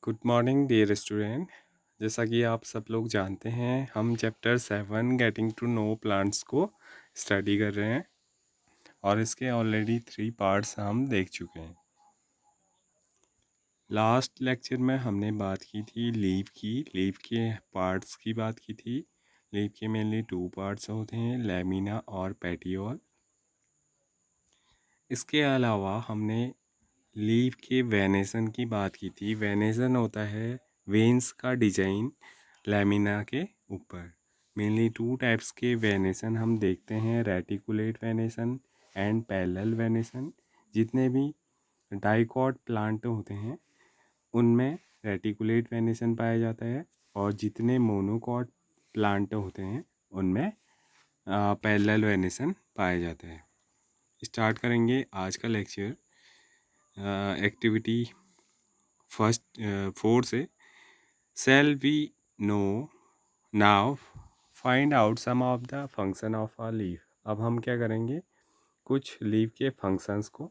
Good morning dear student. जैसा कि आप सब लोग जानते हैं, हम chapter 7 getting to know plants को स्टडी कर रहे हैं और इसके ऑलरेडी 3 पार्ट्स हम देख चुके हैं। लास्ट लेक्चर में हमने बात की थी लीफ के पार्ट्स की बात की थी। लीफ के मेनली 2 पार्ट्स होते हैं, लैमिना और पेटियोल। इसके अलावा हमने लीफ के वेनेसन की बात की थी। वेनेसन होता है वेन्स का डिजाइन लैमिना के ऊपर। मेनली 2 टाइप्स के वेनेसन हम देखते हैं, reticulate venation and parallel venation. जितने भी डाइकॉट प्लांट होते हैं उनमें रेटिकुलेट वेनेसन पाया जाता है, और जितने मोनोकॉट प्लांट होते हैं उनमें पैरेलल वेनेसन पाया जाता है। स्टार्ट करेंगे आज का लेक्चर एक्टिविटी फर्स्ट 4 से। Shall we know now find out some of the function of a leaf। अब हम क्या करेंगे, कुछ लीफ के फंक्शंस को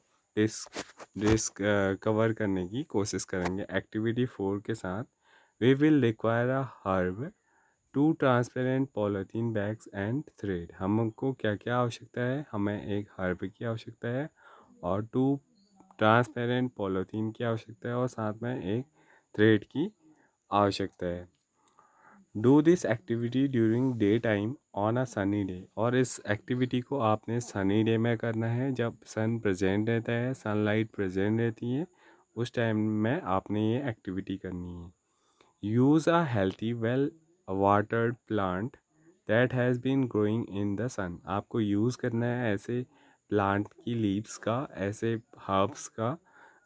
कवर करने की कोशिश करेंगे। एक्टिविटी 4 के साथ we will require a herb, 2 transparent polythene bags and thread. हमको क्या क्या आवश्यकता है, हमें एक हर्ब की आवश्यकता है और 2 ट्रांसपेरेंट पॉलीथीन की आवश्यकता है और साथ में एक थ्रेड की आवश्यकता है। Do this activity during day time on a sunny day. और इस एक्टिविटी को आपने सनी डे में करना है, जब सन प्रेजेंट रहता है, सनलाइट प्रेजेंट रहती है, उस टाइम में आपने ये एक्टिविटी करनी है। Use a healthy well watered plant that has been growing in the sun. आपको यूज़ करना है ऐसे प्लांट की लीव्स का, ऐसे हर्ब्स का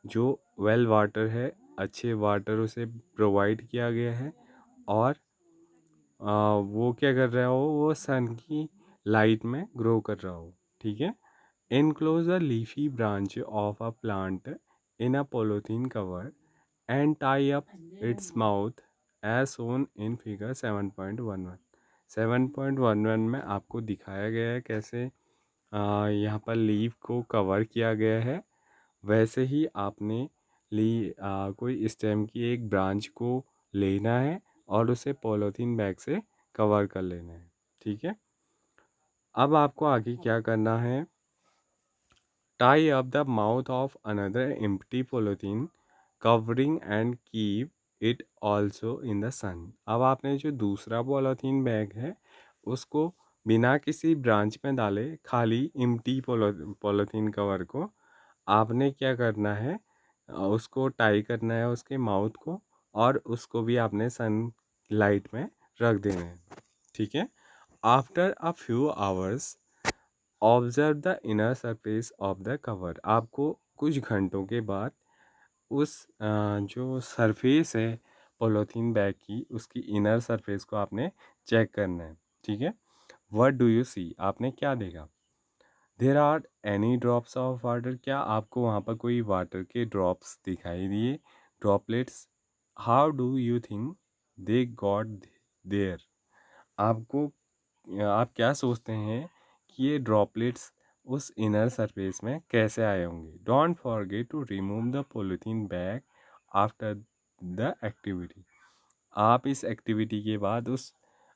जो वेल वाटर है, अच्छे वाटर उसे प्रोवाइड किया गया है और वो क्या कर रहा हो, वो सन की लाइट में ग्रो कर रहा हो। ठीक है। Enclose a leafy branch of a plant in a polythene cover and tie up its mouth as shown in figure 7.11। 7.11 में आपको दिखाया गया है कैसे यहाँ पर लीफ को कवर किया गया है। वैसे ही आपने कोई स्टेम की एक ब्रांच को लेना है और उसे पॉलीथीन बैग से कवर कर लेना है। ठीक है। अब आपको आगे क्या करना है, tie up the mouth of another empty polythene covering and keep it also in the sun. अब आपने जो दूसरा पॉलीथीन बैग है उसको बिना किसी ब्रांच में डाले, खाली एम्प्टी पॉलीथीन कवर को आपने क्या करना है, उसको टाई करना है उसके माउथ को, और उसको भी आपने सन लाइट में रख देना है। ठीक है। After a few hours observe the inner surface of the cover. आपको कुछ घंटों के बाद उस जो सरफेस है पॉलीथीन बैग की, उसकी इनर सरफेस को आपने चेक करना है। ठीक है। व्हाट डू यू सी, आपने क्या देखा। There are any drops of water, क्या आपको वहाँ पर कोई वाटर के ड्रॉप्स दिखाई दिए, droplets. How do you think they got there. आपको आप क्या सोचते हैं कि ये ड्रॉपलेट्स उस इनर सरफेस में कैसे आए होंगे। Don't forget to remove the polythene bag after the activity. आप इस एक्टिविटी के बाद उस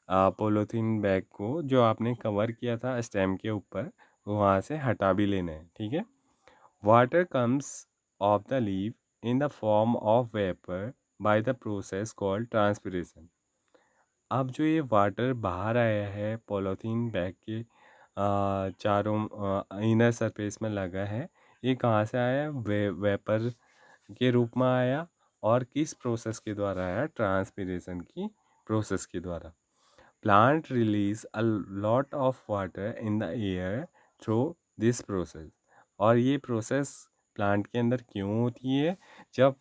पॉलीथीन बैग को जो आपने कवर किया था स्टेम के ऊपर, वहाँ से हटा भी लेना है। ठीक है। Water comes of the leaf in the form of vapour by the process called transpiration. अब जो ये वाटर बाहर आया है पॉलीथीन बैग के चारों इनर सरफेस में लगा है, ये कहाँ से आया, वेपर के रूप में आया। और किस प्रोसेस के द्वारा आया, ट्रांसपिरेशन की प्रोसेस के द्वारा। Plant release a lot of water in the air through this process. और ये प्रोसेस प्लांट के अंदर क्यों होती है, जब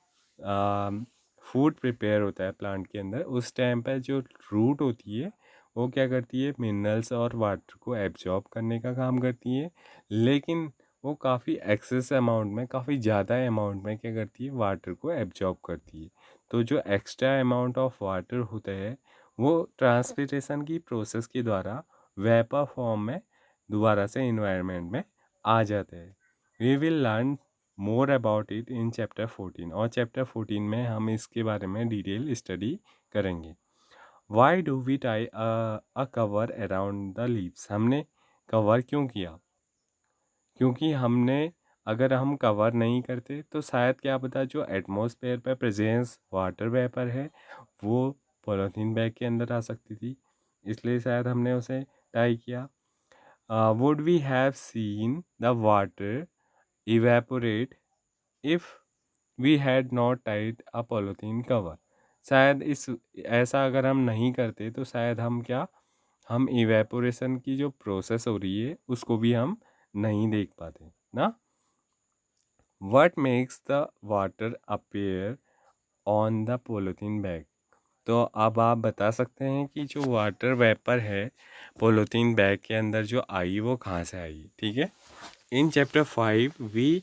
फूड प्रिपेयर होता है प्लांट के अंदर, उस टाइम पर जो रूट होती है वो क्या करती है, मिनरल्स और वाटर को एब्जॉर्ब करने का काम करती है, लेकिन वो काफ़ी एक्सेस अमाउंट में, काफ़ी ज़्यादा अमाउंट में क्या करती है, वाटर को एब्जॉर्ब करती है। तो जो एक्स्ट्रा अमाउंट ऑफ वाटर होता है वो ट्रांसपिरेशन की प्रोसेस के द्वारा वेपर फॉर्म में दोबारा से इन्वायरमेंट में आ जाता है। We will learn more about it in chapter 14, और चैप्टर 14 में हम इसके बारे में डिटेल स्टडी करेंगे। Why do we tie a cover around the leaves, हमने कवर क्यों किया? क्योंकि हमने, अगर हम कवर नहीं करते तो शायद क्या पता जो एटमॉस्फेयर पर प्रेजेंस वाटर वेपर है वो पॉलीथीन बैग के अंदर आ सकती थी, इसलिए शायद हमने उसे टाई किया। Would we have seen the water evaporate if we had not tied a polythene cover, शायद इस ऐसा अगर हम नहीं करते तो शायद हम इवेपोरेशन की जो प्रोसेस हो रही है उसको भी हम नहीं देख पाते ना। What makes the water appear on the polythene bag? तो अब आप बता सकते हैं कि जो वाटर वेपर है पोलोथीन बैग के अंदर जो आई वो कहाँ से आई, ठीक है। In chapter 5 we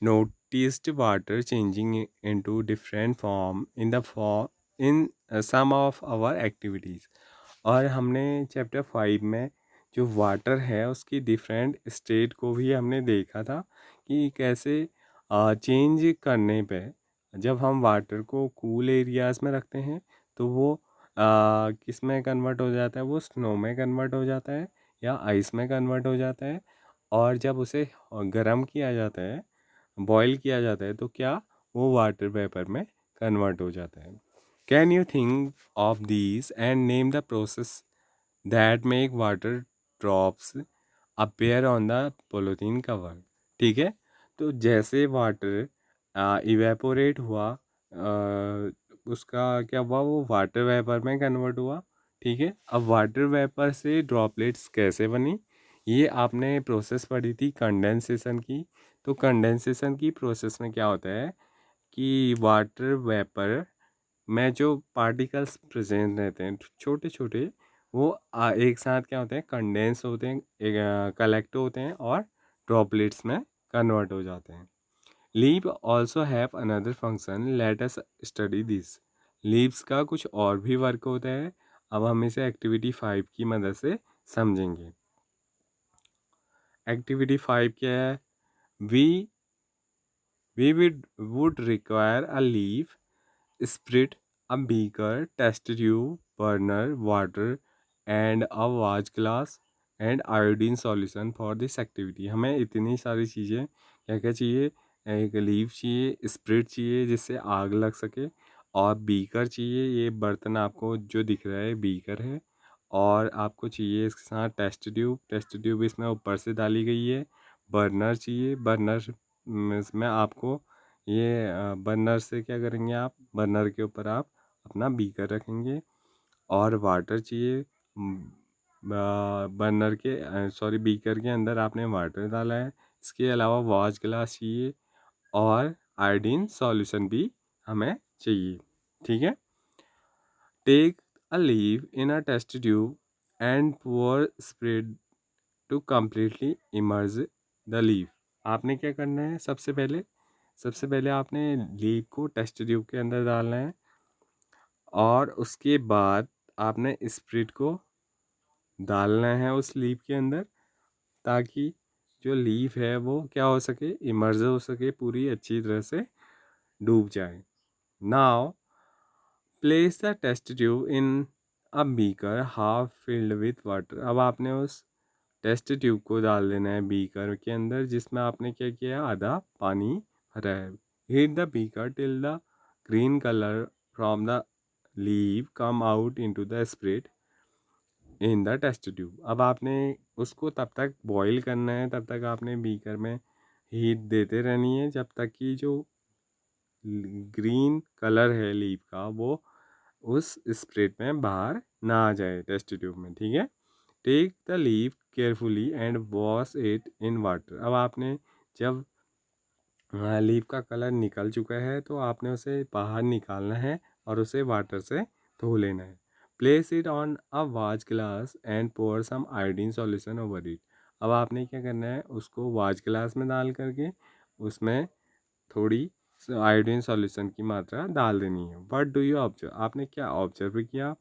noticed water changing into different form in some of our activities, और हमने चैप्टर 5 में जो वाटर है उसकी डिफरेंट स्टेट को भी हमने देखा था कि कैसे चेंज करने पे जब हम वाटर को कूल एरियाज़ में रखते हैं तो वो किस में कन्वर्ट हो जाता है, वो स्नो में कन्वर्ट हो जाता है या आइस में कन्वर्ट हो जाता है, और जब उसे गर्म किया जाता है, बॉईल किया जाता है, तो क्या वो वाटर वेपर में कन्वर्ट हो जाता है। Can you think of these and name the process that make water drops appear on the polythene cover, ठीक है। तो जैसे वाटर इवेपोरेट हुआ, उसका क्या हुआ, वो वाटर वेपर में कन्वर्ट हुआ, ठीक है। अब वाटर वेपर से ड्रॉपलेट्स कैसे बनी, ये आपने प्रोसेस पढ़ी थी कंडेंसेशन की। तो कंडेंसेशन की प्रोसेस में क्या होता है कि वाटर वेपर में जो पार्टिकल्स प्रेजेंट रहते हैं छोटे छोटे, वो एक साथ क्या होते हैं, कंडेंस होते हैं, एक कलेक्ट होते हैं और ड्रॉपलेट्स में कन्वर्ट हो जाते हैं। Leave also have another function, let us study this. Leaves का कुछ और भी वर्क होता है, अब हम इसे एक्टिविटी 5 की मदद से समझेंगे। एक्टिविटी 5 क्या है? We would require a leaf, spirit, a beaker, test tube, burner, water, and a watch glass and iodine solution for this activity। हमें इतनी सारी चीज़ें क्या क्या चाहिए, एक लीफ चाहिए, स्पिरिट चाहिए जिससे आग लग सके, और बीकर चाहिए, ये बर्तन आपको जो दिख रहा है बीकर है, और आपको चाहिए इसके साथ टेस्ट ट्यूब इसमें ऊपर से डाली गई है। बर्नर चाहिए, बर्नर इसमें आपको ये बर्नर से क्या करेंगे, आप बर्नर के ऊपर आप अपना बीकर रखेंगे, और वाटर चाहिए। बर्नर के सॉरी बीकर के अंदर आपने वाटर डाला है। इसके अलावा वॉच ग्लास चाहिए, और आयोडीन सॉल्यूशन भी हमें चाहिए, ठीक है। Take a leave in a test tube and pour spirit to completely immerse the leaf. आपने क्या करना है, सबसे पहले आपने लीफ को टेस्ट ट्यूब के अंदर डालना है, और उसके बाद आपने स्प्रिट को डालना है उस लीफ के अंदर, ताकि जो लीफ है वो क्या हो सके, इमर्ज हो सके, पूरी अच्छी तरह से डूब जाए। Now place the test tube in a beaker half filled with water. अब आपने उस टेस्ट ट्यूब को डाल देना है बीकर के अंदर जिसमें आपने क्या किया, आधा पानी भरा है। Heat the beaker till the green colour from the leave come out into the spirit in the test tube. अब आपने उसको तब तक बॉईल करना है, तब तक आपने बीकर में हीट देते रहनी है जब तक कि जो ग्रीन कलर है लीव का वो उस स्प्रिट में बाहर ना आ जाए टेस्ट ट्यूब में, ठीक है। Take the leave carefully and wash it in water. अब आपने जब लीव का कलर निकल चुका है तो आपने उसे बाहर निकालना है और उसे वाटर से धो लेना है। Place it on a watch glass and pour some iodine solution over it. अब आपने क्या करना है, उसको वाच ग्लास में डाल करके उसमें थोड़ी आयोडीन सॉल्यूशन की मात्रा डाल देनी है। व्हाट डू यू ऑब्जर्व, आपने क्या ऑब्जर्व किया?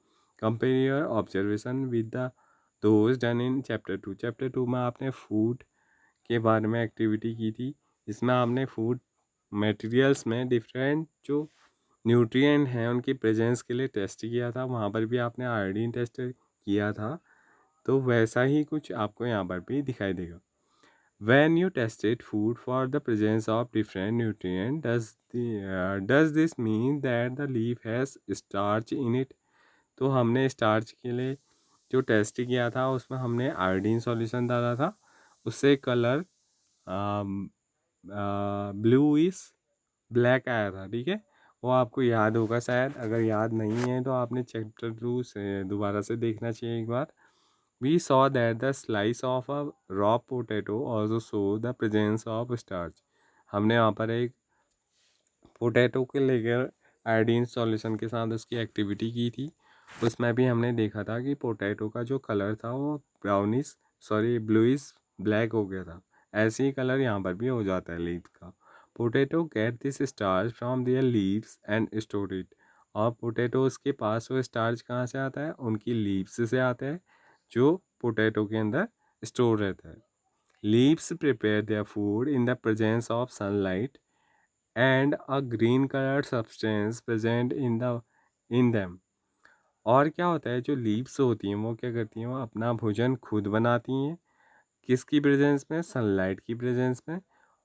Compare your observation with the those done in chapter 2। Chapter 2 में आपने फूड के बारे में एक्टिविटी की थी, इसमें आपने फूड मटेरियल्स में डिफरेंट जो न्यूट्रिएंट हैं उनकी प्रेजेंस के लिए टेस्ट किया था, वहाँ पर भी आपने आयोडीन टेस्ट किया था, तो वैसा ही कुछ आपको यहाँ पर भी दिखाई देगा. When you tested food for the presence of different nutrient, does this mean that the leaf has starch in it? तो हमने स्टार्च के लिए जो टेस्ट किया था उसमें हमने आयोडीन सॉल्यूशन डाला था, उससे कलर ब्लू इज ब्लैक आया था. ठीक है, वो आपको याद होगा शायद, अगर याद नहीं है तो आपने चैप्टर 2 से दोबारा से देखना चाहिए एक बार. We saw that the slice of a raw potato also show the presence of starch. हमने यहाँ पर एक पोटैटो के लेकर आयोडीन सॉल्यूशन के साथ उसकी एक्टिविटी की थी, उसमें भी हमने देखा था कि पोटैटो का जो कलर था वो ब्लूइश ब्लैक हो गया था. ऐसे ही कलर यहाँ पर भी हो जाता है लीफ का. Potato get this starch from there leaves and store it. और पोटैटोज के पास वो स्टार्च कहाँ से आता है? उनकी लीव्स से आता है, जो पोटैटो के अंदर स्टोर रहता है. Leaves prepare their food in the presence of sunlight and a green colour substance present in them. और क्या होता है, जो लीव्स होती हैं वो क्या करती हैं, वो अपना भोजन खुद बनाती हैं. किसकी प्रेजेंस में? सनलाइट की प्रेजेंस में.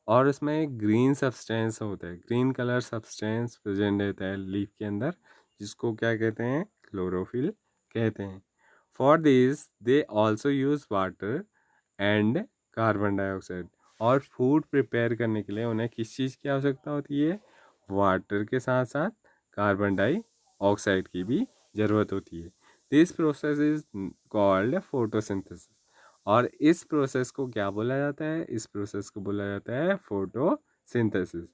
और उसमें एक ग्रीन सब्सटेंस होता है, ग्रीन कलर सब्सटेंस प्रेजेंट रहता है लीफ के अंदर, जिसको क्या कहते हैं? क्लोरोफिल कहते हैं. For this they also use water and carbon dioxide. और फूड प्रिपेयर करने के लिए उन्हें किस चीज़ की आवश्यकता होती है? वाटर के साथ साथ कार्बन डाइऑक्साइड की भी ज़रूरत होती है. This process is called photosynthesis. और इस प्रोसेस को क्या बोला जाता है? इस प्रोसेस को बोला जाता है photosynthesis.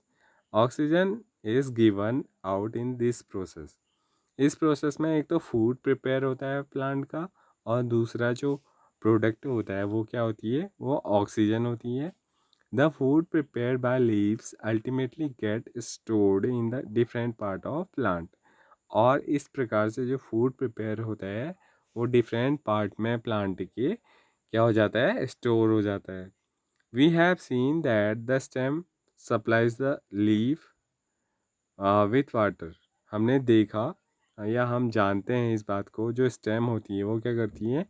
Oxygen is given out in this process. इस प्रोसेस में एक तो फूड प्रिपेयर होता है प्लांट का, और दूसरा जो प्रोडक्ट होता है वो क्या होती है? वो ऑक्सीजन होती है. The food prepared by leaves ultimately get stored in the different part of plant. और इस प्रकार से जो फूड प्रिपेयर होता है वो डिफरेंट पार्ट में प्लांट के क्या हो जाता है? स्टोर हो जाता है. We have seen that the stem supplies the leaf with water. हमने देखा या हम जानते हैं इस बात को, जो स्टेम होती है वो क्या करती है?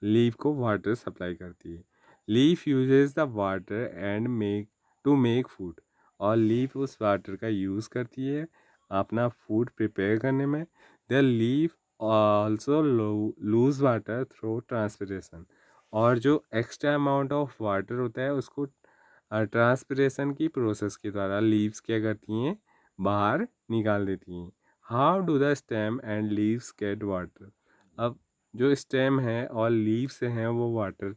लीफ को वाटर सप्लाई करती है. Leaf uses the water and make food. और लीफ उस वाटर का यूज़ करती है अपना फूड प्रिपेयर करने में. The leaf also loose water through transpiration. और जो एक्स्ट्रा अमाउंट ऑफ वाटर होता है उसको ट्रांसपिरेशन की प्रोसेस के द्वारा लीव्स क्या करती हैं? बाहर निकाल देती हैं. How do the stem and leaves get water. अब जो स्टेम है और लीव्स हैं वो वाटर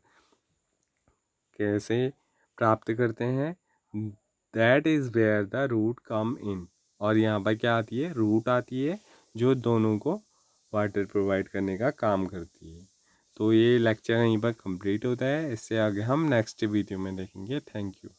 कैसे प्राप्त करते हैं? That is where the root come in. और यहाँ पर क्या आती है? रूट आती है, जो दोनों को वाटर प्रोवाइड करने का काम करती है. तो ये लेक्चर यहीं पर कंप्लीट होता है. इससे आगे हम नेक्स्ट वीडियो में देखेंगे. Thank you.